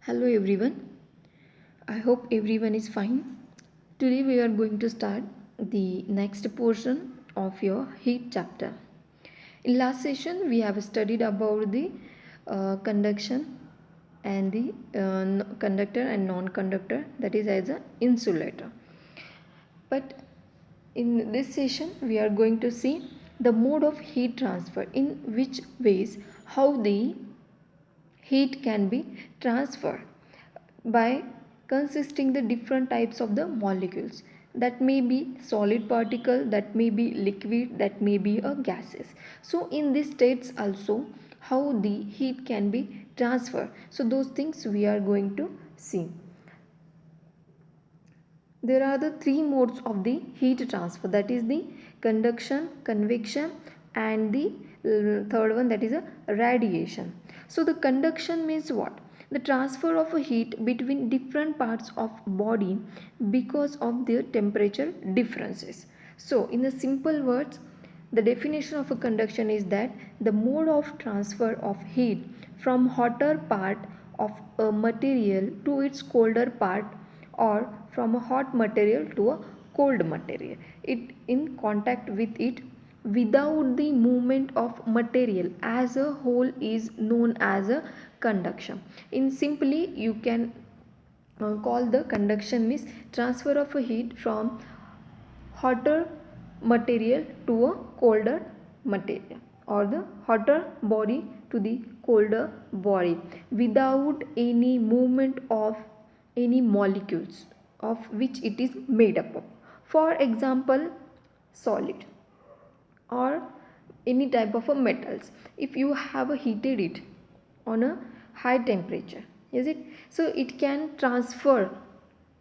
Hello everyone. I hope everyone is fine. Today we are going to start the next portion of your heat chapter. In last session we have studied about the conduction and the conductor and non-conductor, that is as an insulator. But in this session we are going to see the mode of heat transfer, in which ways how the heat can be transferred by consisting the different types of the molecules, that may be solid particle, that may be liquid, that may be a gases. So in these states also how the heat can be transferred, so those things we are going to see. There are the three modes of the heat transfer, that is the conduction, convection, and the third one, that is a radiation. So the conduction means what? The transfer of a heat between different parts of body because of their temperature differences. So in the simple words, the definition of a conduction is that the mode of transfer of heat from hotter part of a material to its colder part, or from a hot material to a cold material, it in contact with it without the movement of material as a whole is known as a conduction. In simply you can call the conduction means transfer of a heat from hotter material to a colder material, or the hotter body to the colder body without any movement of any molecules of which it is made up of. For example, solid or any type of a metals, if you have a heated it on a high temperature, is it, so it can transfer,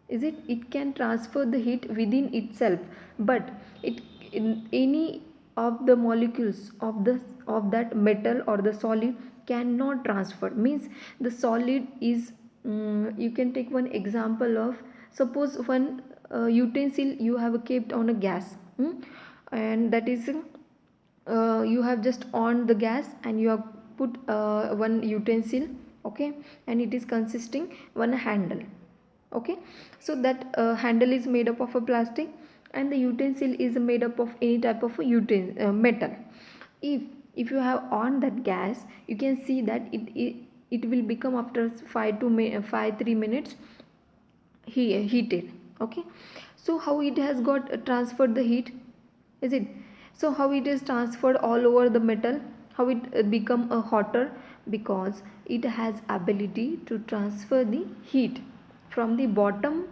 is it can transfer the heat within itself, but it in any of the molecules of the of that metal or the solid cannot transfer. Means the solid is you can take one example of, suppose one utensil you have kept on a gas, and that is you have just on the gas and you have put one utensil, okay, and it is consisting one handle, okay. So that handle is made up of a plastic and the utensil is made up of any type of a metal. If you have on that gas, you can see that it will become after 3 minutes heated, okay. So how it has got transferred the heat, is it, so how it is transferred all over the metal, how it become a hotter, because it has ability to transfer the heat from the bottom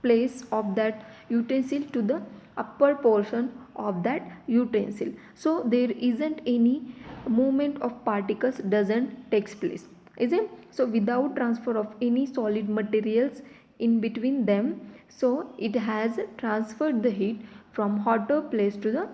place of that utensil to the upper portion of that utensil. So there isn't any movement of particles doesn't takes place, is it. So without transfer of any solid materials in between them, so it has transferred the heat from hotter place to the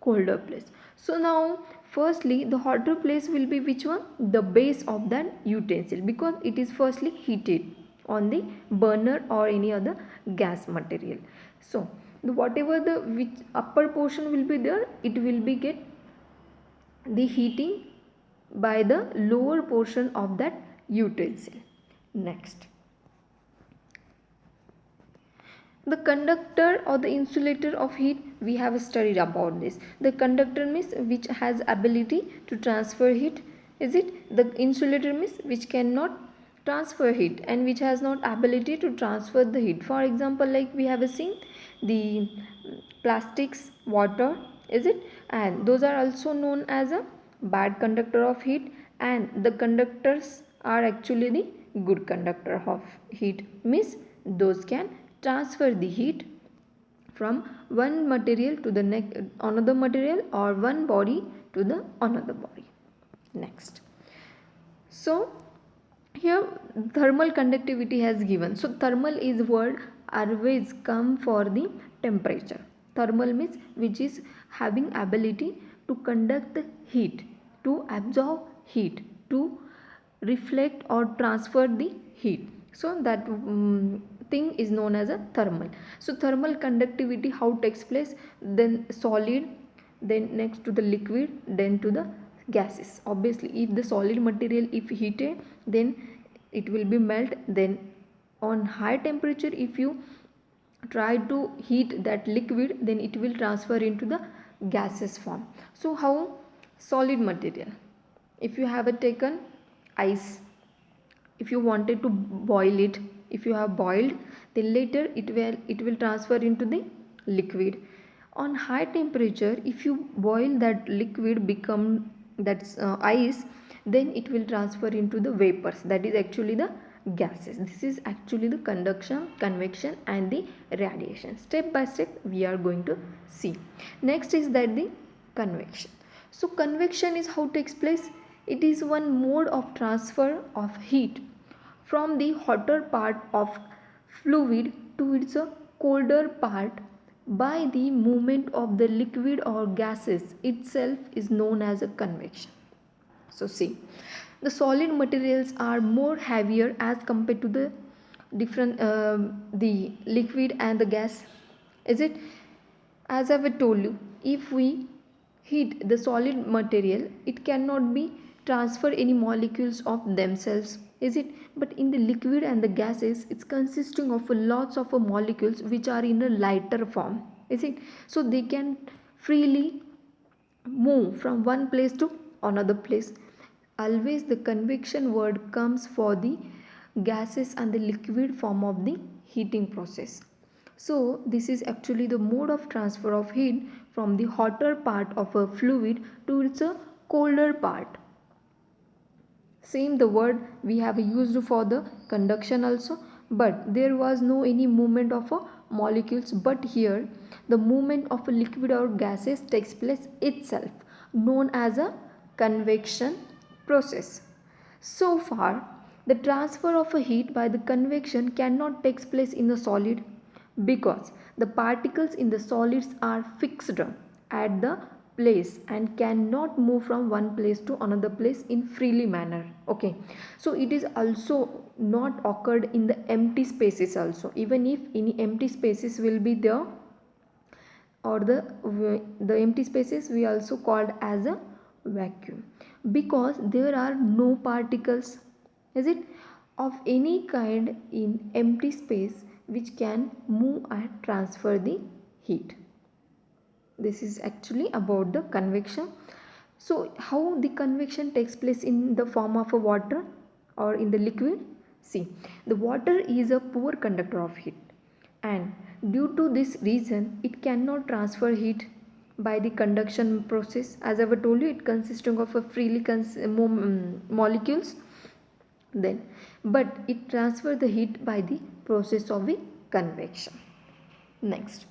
colder place. So now firstly the hotter place will be which one, the base of that utensil, because it is firstly heated on the burner or any other gas material. So whatever the which upper portion will be there, it will be get the heating by the lower portion of that utensil. Next, the conductor or the insulator of heat, we have studied about this. The conductor means which has ability to transfer heat, is it. The insulator means which cannot transfer heat and which has not ability to transfer the heat. For example, like we have seen the plastics, water, is it, and those are also known as a bad conductor of heat, and the conductors are actually the good conductor of heat, means those can transfer the heat from one material to the next another material, or one body to the another body. Next, so here thermal conductivity has given. So thermal is word always come for the temperature. Thermal means which is having ability to conduct the heat, to absorb heat, to reflect or transfer the heat. So that thing is known as a thermal. So thermal conductivity how takes place, then solid, then next to the liquid, then to the gases. Obviously if the solid material if heated, then it will be melt. Then on high temperature, if you try to heat that liquid, then it will transfer into the gaseous form. So how solid material, if you have taken ice, if you wanted to boil it, if you have boiled, then later it will transfer into the liquid. On high temperature, if you boil that liquid become that's ice, then it will transfer into the vapors, that is actually the gases. This is actually the conduction, convection and the radiation. Step by step we are going to see. Next is that the convection. So convection is how takes place. It is one mode of transfer of heat from the hotter part of fluid to its colder part by the movement of the liquid or gases itself is known as a convection. So see, the solid materials are more heavier as compared to the different the liquid and the gas. Is it? As I have told you, if we heat the solid material, it cannot be transfer any molecules of themselves. Is it? But in the liquid and the gases, it's consisting of lots of molecules which are in a lighter form. Is it? So they can freely move from one place to another place. Always the convection word comes for the gases and the liquid form of the heating process. So this is actually the mode of transfer of heat from the hotter part of a fluid to its colder part. Same the word we have used for the conduction also, but there was no any movement of a molecules, but here the movement of a liquid or gases takes place itself, known as a convection process. So far, the transfer of a heat by the convection cannot take place in a solid because the particles in the solids are fixed at the place and cannot move from one place to another place in freely manner. Okay, so it is also not occurred in the empty spaces also. Even if any empty spaces will be there, or the empty spaces we also called as a vacuum, because there are no particles, is it, of any kind in empty space which can move and transfer the heat. This is actually about the convection. So how the convection takes place in the form of a water or in the liquid? See, the water is a poor conductor of heat, and due to this reason it cannot transfer heat by the conduction process. As I have told you, it consisting of a freely molecules, then but it transfer the heat by the process of the convection. Next,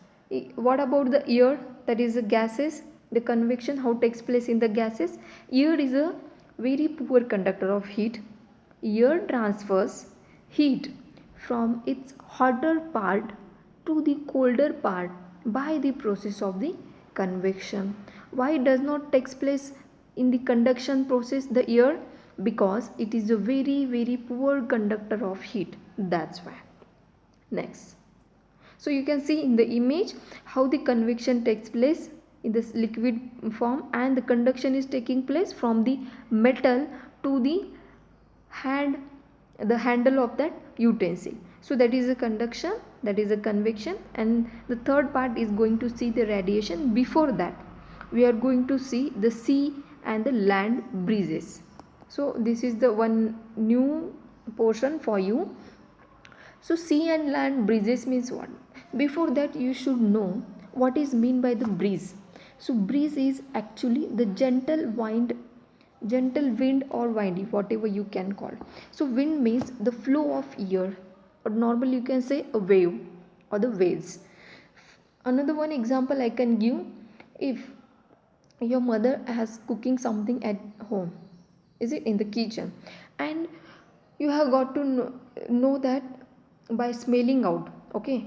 what about the air, that is the gases? The convection how takes place in the gases? Air is a very poor conductor of heat. Air transfers heat from its hotter part to the colder part by the process of the convection. Why it does not takes place in the conduction process, the air? Because it is a very poor conductor of heat, that's why. Next, so you can see in the image how the convection takes place in this liquid form, and the conduction is taking place from the metal to the handle of that utensil. So that is a conduction, that is a convection. And the third part is going to see the radiation. Before that, we are going to see the sea and the land breezes. So this is the one new portion for you. So sea and land breezes means what? Before that, you should know what is mean by the breeze. So breeze is actually the gentle wind or windy, whatever you can call. So wind means the flow of air, or normally you can say a wave or the waves. Another one example I can give, if your mother has cooking something at home, is it in the kitchen, and you have got to know that by smelling out. Okay,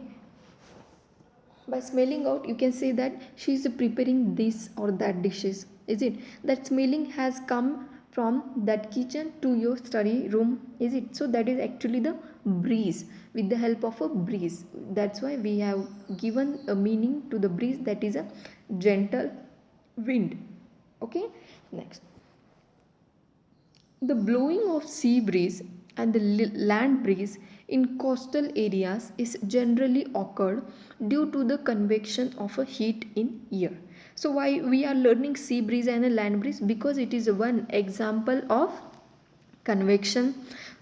by smelling out you can say that she is preparing this or that dishes, is it? That smelling has come from that kitchen to your study room, is it? So that is actually the breeze, with the help of a breeze. That's why we have given a meaning to the breeze, that is a gentle wind. Okay, next, the blowing of sea breeze and the land breeze in coastal areas is generally occurred due to the convection of a heat in air. So why we are learning sea breeze and a land breeze? Because it is one example of convection.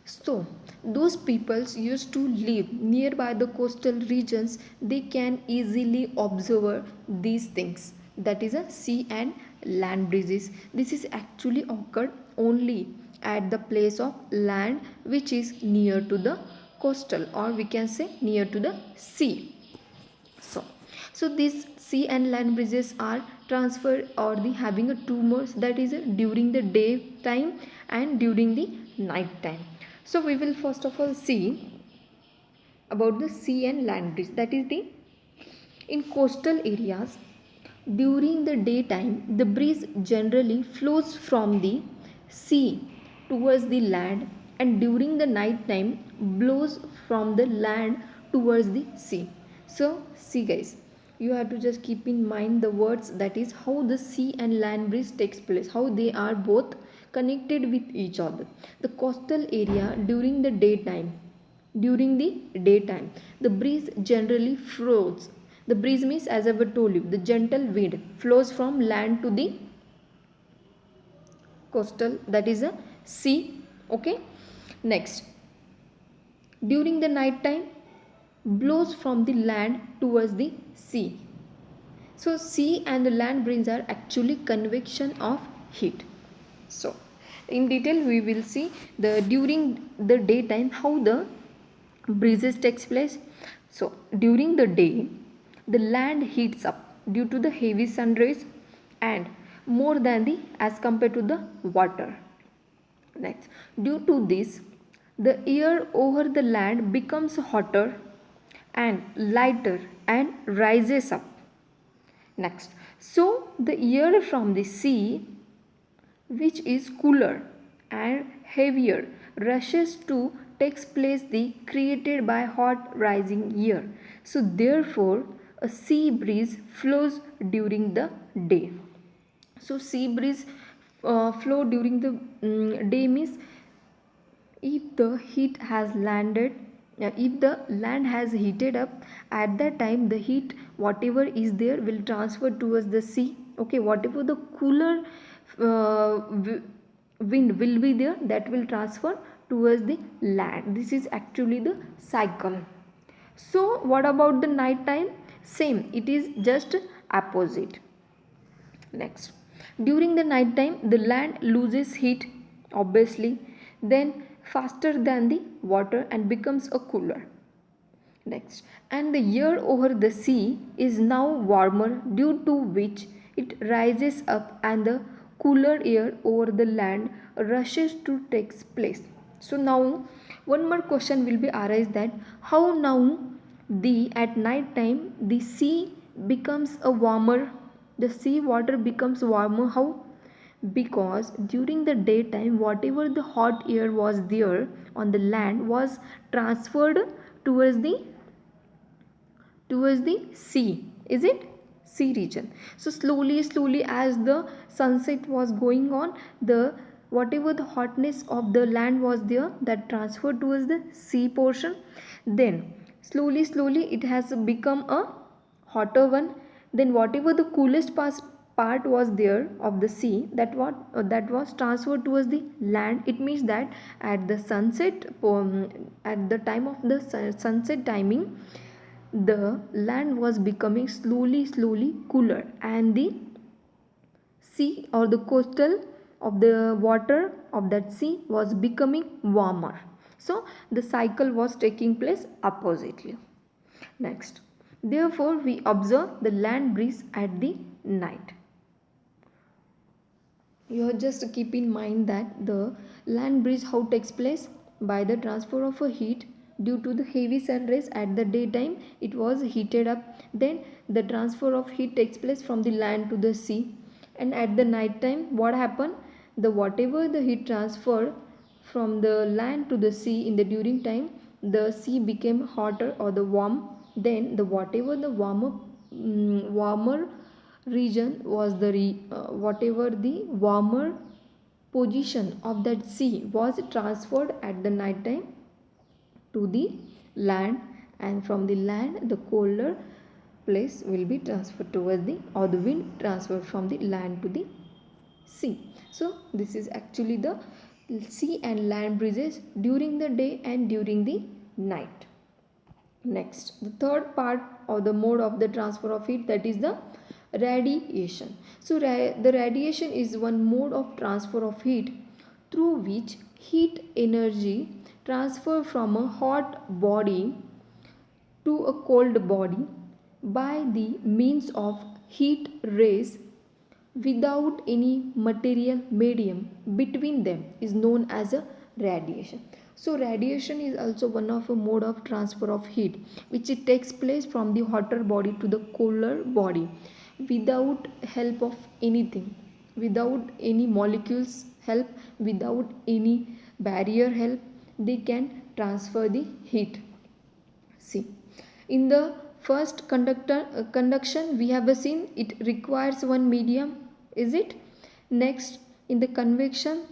So those peoples used to live nearby the coastal regions, they can easily observe these things, that is a sea and land breezes. This is actually occurred only at the place of land which is near to the coastal, or we can say near to the sea. So these sea and land breezes are transferred or the having a two modes, that is during the day time and during the night time. So we will first of all see about the sea and land breeze, that is the in coastal areas. During the daytime the breeze generally flows from the sea towards the land, and during the night time blows from the land towards the sea. So see guys, you have to just keep in mind the words, that is how the sea and land breeze takes place, how they are both connected with each other. The coastal area during the daytime the breeze generally flows. The breeze means, as I have told you, the gentle wind flows from land to the coastal, that is a sea. Okay, next, during the night time blows from the land towards the sea. So sea and the land breeze are actually convection of heat. So in detail we will see the during the daytime how the breezes takes place. So during the day the land heats up due to the heavy sun rays and more than the as compared to the water. Next, due to this the air over the land becomes hotter and lighter and rises up. Next, so the air from the sea, which is cooler and heavier, rushes to takes place the created by hot rising air. So therefore a sea breeze flows during the day. So sea breeze flow during the day means if the heat has landed, if the land has heated up, at that time the heat whatever is there will transfer towards the sea. Okay, whatever the cooler wind will be there, that will transfer towards the land. This is actually the cycle. So what about the night time? Same, it is just opposite. Next, during the night time the land loses heat obviously, then faster than the water and becomes a cooler. Next, and the air over the sea is now warmer, due to which it rises up and the cooler air over the land rushes to takes place. So now one more question will be arise, that how now the at night time the sea becomes a warmer, the sea water becomes warmer. How? Because during the daytime whatever the hot air was there on the land was transferred towards the sea, is it sea region. So slowly as the sunset was going on, the whatever the hotness of the land was there, that transferred towards the sea portion, then slowly it has become a hotter one. Then whatever the coolest part was there of the sea, that was transferred towards the land. It means that at the sunset, at the time of the sunset timing, the land was becoming slowly cooler, and the sea or the coastal of the water of that sea was becoming warmer. So the cycle was taking place oppositely. Next, therefore we observe the land breeze at the night. You just keep in mind that the land breeze how takes place by the transfer of a heat due to the heavy sun rays. At the daytime it was heated up, then the transfer of heat takes place from the land to the sea, and at the night time what happened, the whatever the heat transferred from the land to the sea in the during time, the sea became hotter or the warm, then the whatever the warmer region was the whatever the warmer position of that sea was transferred at the night time to the land, and from the land the colder place will be transferred towards the, or the wind transferred from the land to the sea. So this is actually the sea and land breezes during the day and during the night. Next, the third part or the mode of the transfer of heat, that is the radiation. So the radiation is one mode of transfer of heat through which heat energy transfer from a hot body to a cold body by the means of heat rays without any material medium between them is known as a radiation. So radiation is also one of a mode of transfer of heat which it takes place from the hotter body to the cooler body without help of anything, without any molecules help, without any barrier help, they can transfer the heat. See, in the first conduction we have seen it requires one medium, is it? Next, in the convection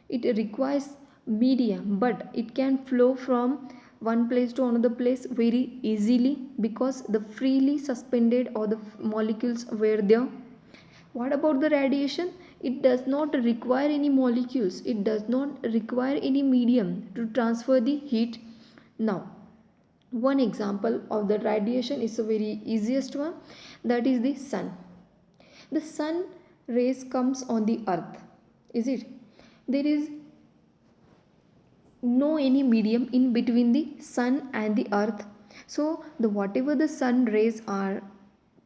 it requires medium, but it can flow from one place to another place very easily because the freely suspended or the molecules were there. What about the radiation? It does not require any molecules, it does not require any medium to transfer the heat. Now, one example of the radiation is the very easiest one, that is the sun. The sun rays comes on the earth, is it? There is no any medium in between the sun and the earth. So the whatever the sun rays are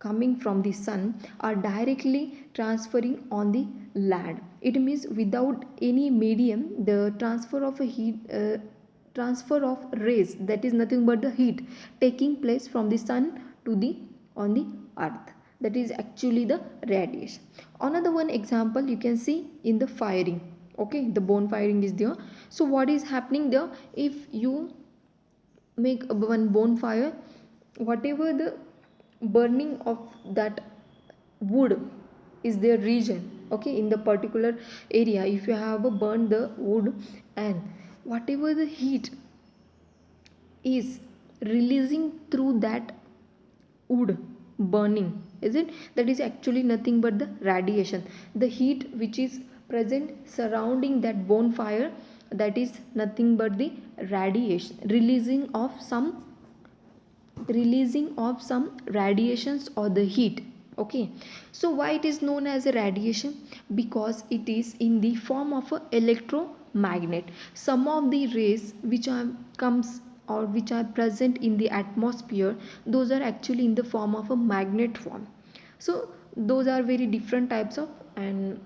coming from the sun are directly transferring on the land. It means without any medium the transfer of a heat transfer of rays, that is nothing but the heat taking place from the sun to the on the earth, that is actually the radiation. Another one example you can see in the firing. Okay, the bonfiring is there. So what is happening there? If you make one bonfire, whatever the burning of that wood is their region, okay, in the particular area, if you have burned the wood and whatever the heat is releasing through that wood burning, is it, that is actually nothing but the radiation. The heat which is present surrounding that bonfire, that is nothing but the radiation, releasing of some radiations or the heat. Okay, so why it is known as a radiation? Because it is in the form of a electromagnet. Some of the rays which are comes or which are present in the atmosphere, those are actually in the form of a magnet form. So those are very different types of, and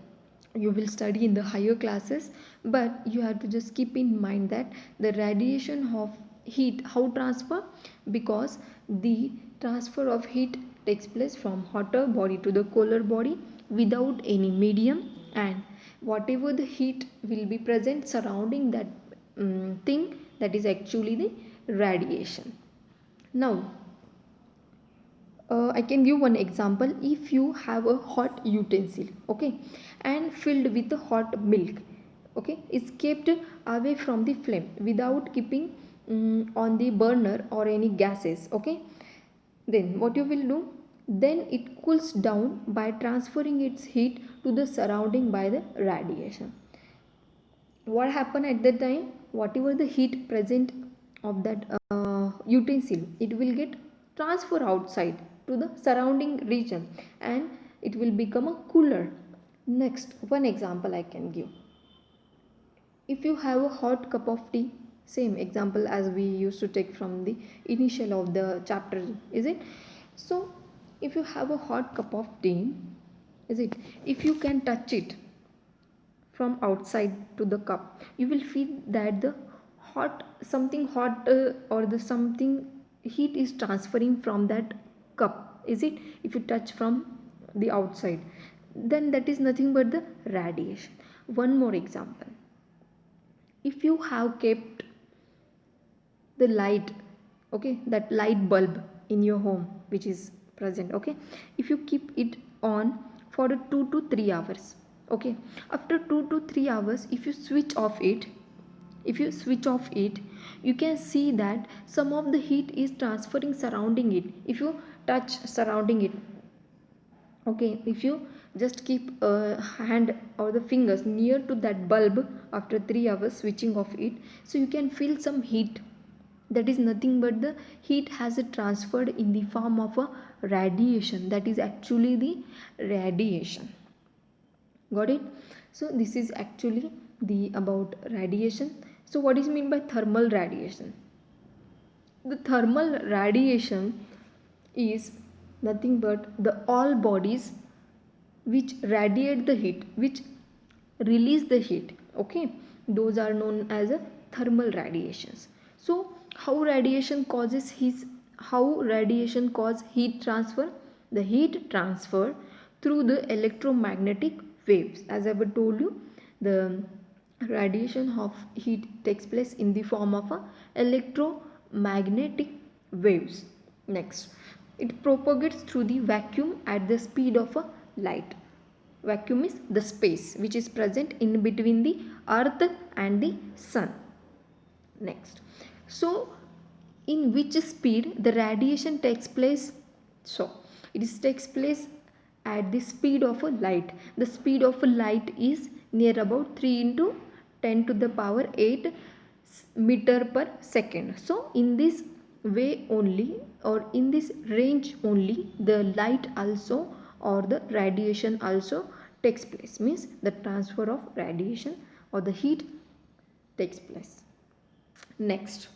you will study in the higher classes, but you have to just keep in mind that the radiation of heat, how transfer? Because the transfer of heat takes place from hotter body to the colder body without any medium, and whatever the heat will be present surrounding that thing, that is actually the radiation. Now I can give one example. If you have a hot utensil, okay, and filled with hot milk, okay, it's kept away from the flame without keeping on the burner or any gases, okay, then what you will do? Then it cools down by transferring its heat to the surrounding by the radiation. What happened at that time? Whatever the heat present of that utensil, it will get transfer outside to the surrounding region and it will become a cooler. Next, one example I can give. If you have a hot cup of tea, same example as we used to take from the initial of the chapter, is it? So if you have a hot cup of tea, is it, if you can touch it from outside to the cup, you will feel that the hot something hot or the something heat is transferring from that cup, is it? If you touch from the outside, then that is nothing but the radiation. One more example. If you have kept the light, okay, that light bulb in your home which is present, okay, if you keep it on for 2 to 3 hours, Okay, after 2 to 3 hours, if you switch off it, you can see that some of the heat is transferring surrounding it. If you touch surrounding it, okay, if you just keep a hand or the fingers near to that bulb after 3 hours switching off it, so you can feel some heat. That is nothing but the heat has transferred in the form of a radiation. That is actually the radiation. Got it? So this is actually the about radiation. So what is mean by thermal radiation? The thermal radiation is nothing but the all bodies which radiate the heat, which release the heat. Okay, those are known as a thermal radiations. So how radiation cause heat transfer? The heat transfer through the electromagnetic waves. As I have told you, the radiation of heat takes place in the form of a electromagnetic waves. Next, it propagates through the vacuum at the speed of a light. Vacuum is the space which is present in between the earth and the sun. Next, so in which speed the radiation takes place? So it is takes place at the speed of a light. The speed of a light is near about 3 into 10 to the power 8 meter per second. So in this way only, or in this range only, the light also or the radiation also takes place, means the transfer of radiation or the heat takes place. Next,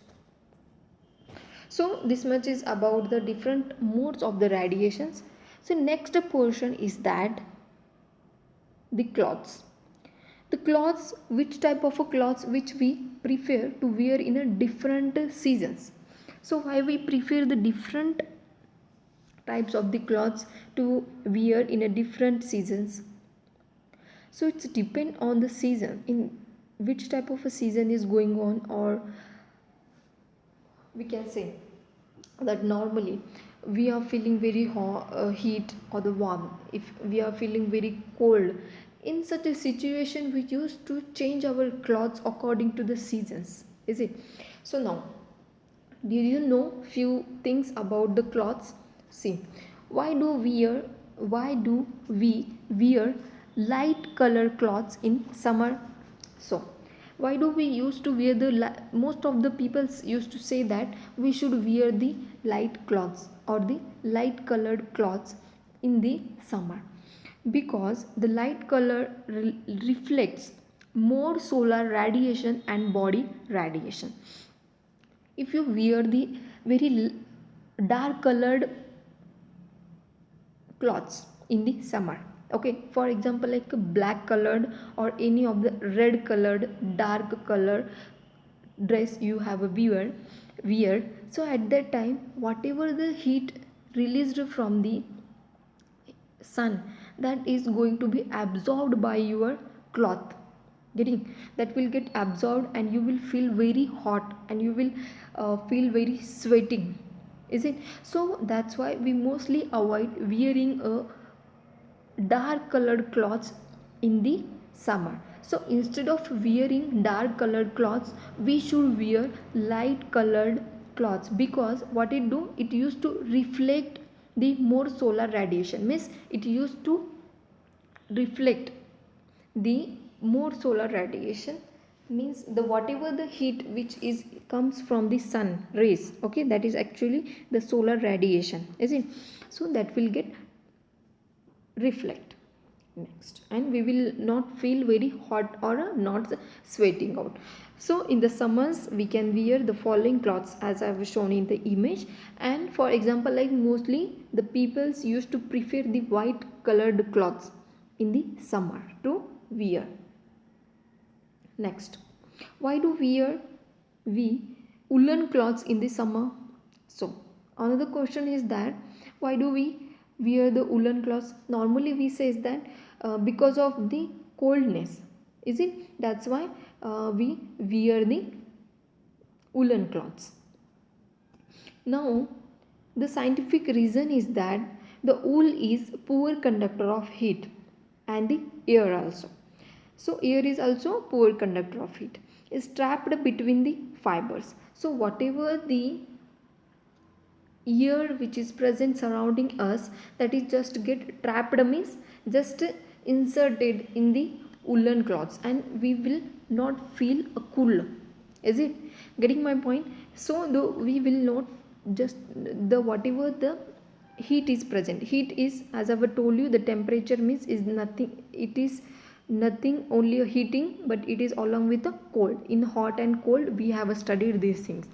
so this much is about the different modes of the radiations. So next portion is that the clothes. The clothes, which type of a clothes which we prefer to wear in a different seasons. So why we prefer the different types of the clothes to wear in a different seasons? So it's depend on the season, in which type of a season is going on, or we can say that normally we are feeling very heat or the warm. If we are feeling very cold, in such a situation we used to change our clothes according to the seasons, is it? So now, did you know few things about the clothes? See, why do we wear light color clothes in summer? So why do we used to wear the most of the people used to say that we should wear the light clothes or the light colored clothes in the summer? Because the light color reflects more solar radiation and body radiation. If you wear the very dark colored clothes in the summer, okay, for example like black colored or any of the red colored dark color dress you have a wear, so at that time whatever the heat released from the sun, that is going to be absorbed by your cloth. Getting? That will get absorbed and you will feel very hot and you will feel very sweating, is it? So that's why we mostly avoid wearing a dark colored clothes in the summer. So instead of wearing dark colored clothes, we should wear light colored clothes, because what it do, it used to reflect the more solar radiation, means it used to reflect the more solar radiation, means the whatever the heat which is comes from the sun rays, okay, that is actually the solar radiation, is it? So that will get reflect. Next, and we will not feel very hot or not sweating out. So in the summers we can wear the following clothes as I have shown in the image. And for example, like mostly the peoples used to prefer the white colored cloths in the summer to wear. Next, why do we woolen cloths in the summer? So another question is that why do we wear the woolen cloths? Normally we says that because of the coldness, is it? That's why we wear the woolen cloths. Now the scientific reason is that the wool is poor conductor of heat, and the air also. So air is also poor conductor of heat, is trapped between the fibers. So whatever the air which is present surrounding us, that is just get trapped, means just inserted in the woolen cloths, and we will not feel a cool. Is it getting my point? So though we will not just the whatever the heat is present, heat is, as I have told you, the temperature means is nothing, it is nothing only a heating, but it is along with the cold. In hot and cold we have studied these things.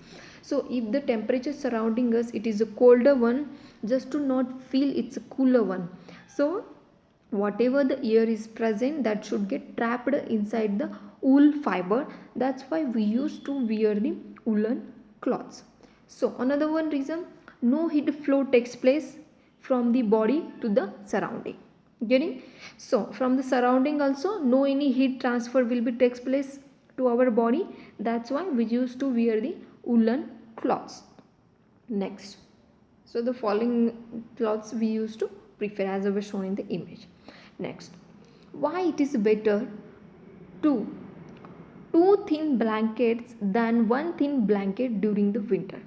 So if the temperature surrounding us it is a colder one, just to not feel it's a cooler one, so whatever the air is present, that should get trapped inside the wool fiber. That's why we used to wear the woolen cloths. So another one reason, no heat flow takes place from the body to the surrounding. Getting? So from the surrounding also no any heat transfer will be takes place to our body. That's why we used to wear the woolen cloths. Next, so the following cloths we used to prefer as I was shown in the image. Next, why it is better to two thin blankets than one thin blanket during the winter.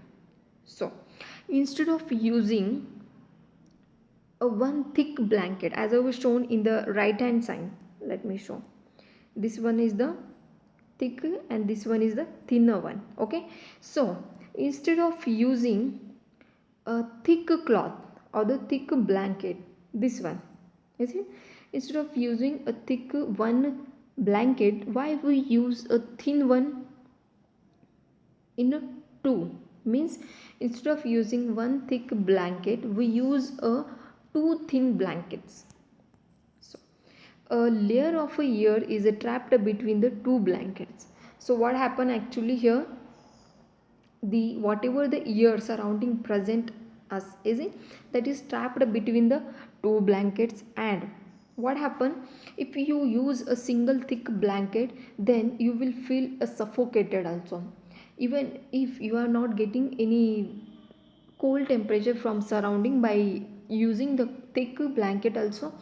So instead of using a one thick blanket, as I was shown in the right hand side, let me show, this one is the thick and this one is the thinner one. Okay, so instead of using a thick cloth or the thick blanket, this one, is it, instead of using a thick one blanket, why we use a thin one in a two, means instead of using one thick blanket we use a two thin blankets. So a layer of a air is trapped between the two blankets. So what happened actually here, the whatever the air surrounding present us, is it, that is trapped between the two blankets. And what happen, if you use a single thick blanket, then you will feel suffocated also, even if you are not getting any cold temperature from surrounding by using the thick blanket also,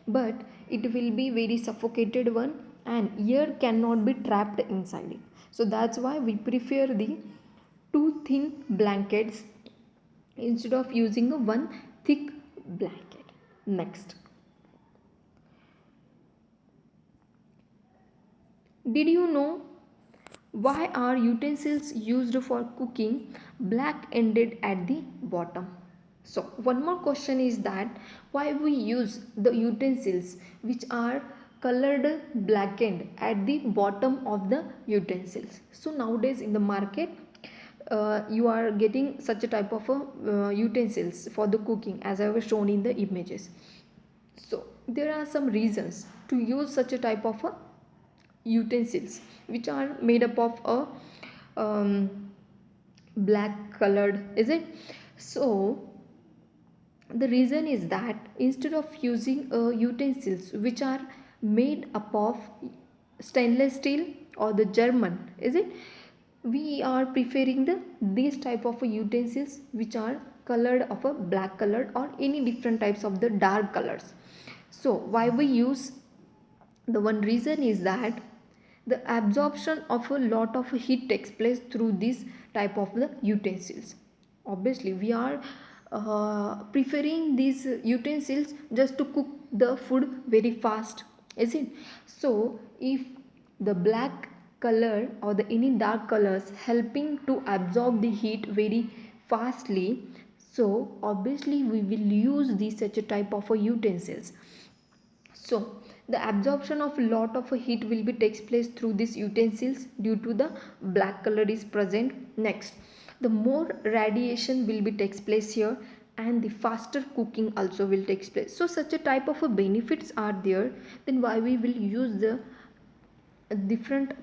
but it will be very suffocated one and air cannot be trapped inside it. So that's why we prefer the two thin blankets instead of using a one thick blanket. Next, did you know why are utensils used for cooking black ended at the bottom? So one more question is that why we use the utensils which are colored blackened at the bottom of the utensils. So nowadays in the market you are getting such a type of utensils for the cooking, as I was shown in the images. So there are some reasons to use such a type of utensils which are made up of a black colored, is it? So the reason is that instead of using utensils which are made up of stainless steel or the German, is it, we are preferring the these type of utensils which are colored of a black colored or any different types of the dark colors. So why we use, the one reason is that the absorption of a lot of heat takes place through this type of the utensils. Obviously we are preferring these utensils just to cook the food very fast, is it? So if the black color or the any dark colors helping to absorb the heat very fastly, so obviously we will use these such a type of utensils. So the absorption of a lot of heat will be takes place through these utensils due to the black color is present. Next, the more radiation will be takes place here and the faster cooking also will takes place. So such a type of benefits are there, then why we will use the different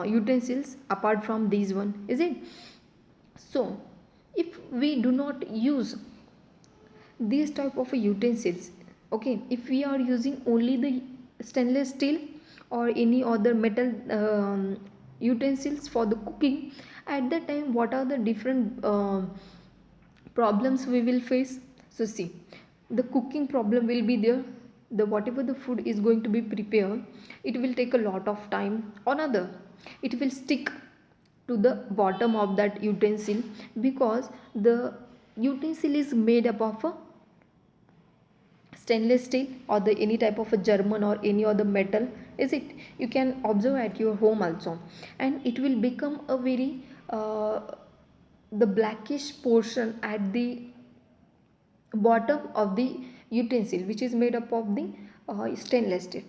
utensils apart from these one, is it? So if we do not use these type of utensils, okay, if we are using only the stainless steel or any other metal utensils for the cooking, at that time what are the different problems we will face? So see, the cooking problem will be there, the whatever the food is going to be prepared, it will take a lot of time. Another, it will stick to the bottom of that utensil, because the utensil is made up of a stainless steel or the any type of a German or any other metal, is it? You can observe at your home also, and it will become a very uh, the blackish portion at the bottom of the utensil, which is made up of the stainless steel,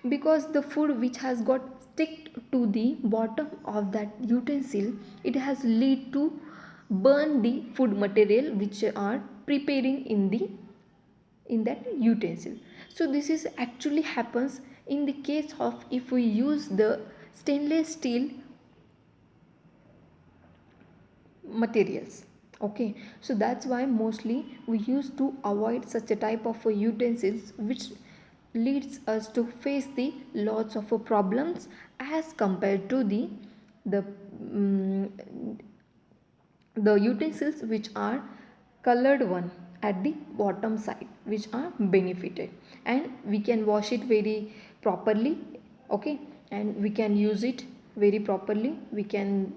because the food which has got stick to the bottom of that utensil, it has lead to burn the food material which are preparing in that utensil. So this is actually happens in the case of if we use the stainless steel materials. Okay, so that's why mostly we used to avoid such a type of utensils, which leads us to face the lots of problems as compared to the um, the utensils which are colored one at the bottom side, which are benefited, and we can wash it very properly. Okay, and we can use it very properly, we can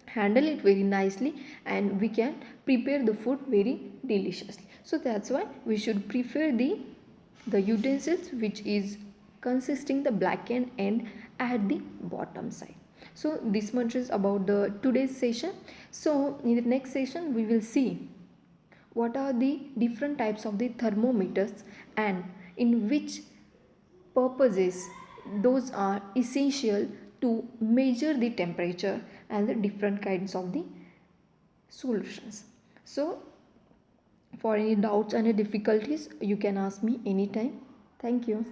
handle it very nicely, and we can prepare the food very deliciously. So that's why we should prefer the utensils which is consisting the blackened end at the bottom side. So this much is about the today's session. So in the next session we will see what are the different types of the thermometers, and in which purposes those are essential to measure the temperature and the different kinds of the solutions. So for any doubts and difficulties, you can ask me anytime. Thank you.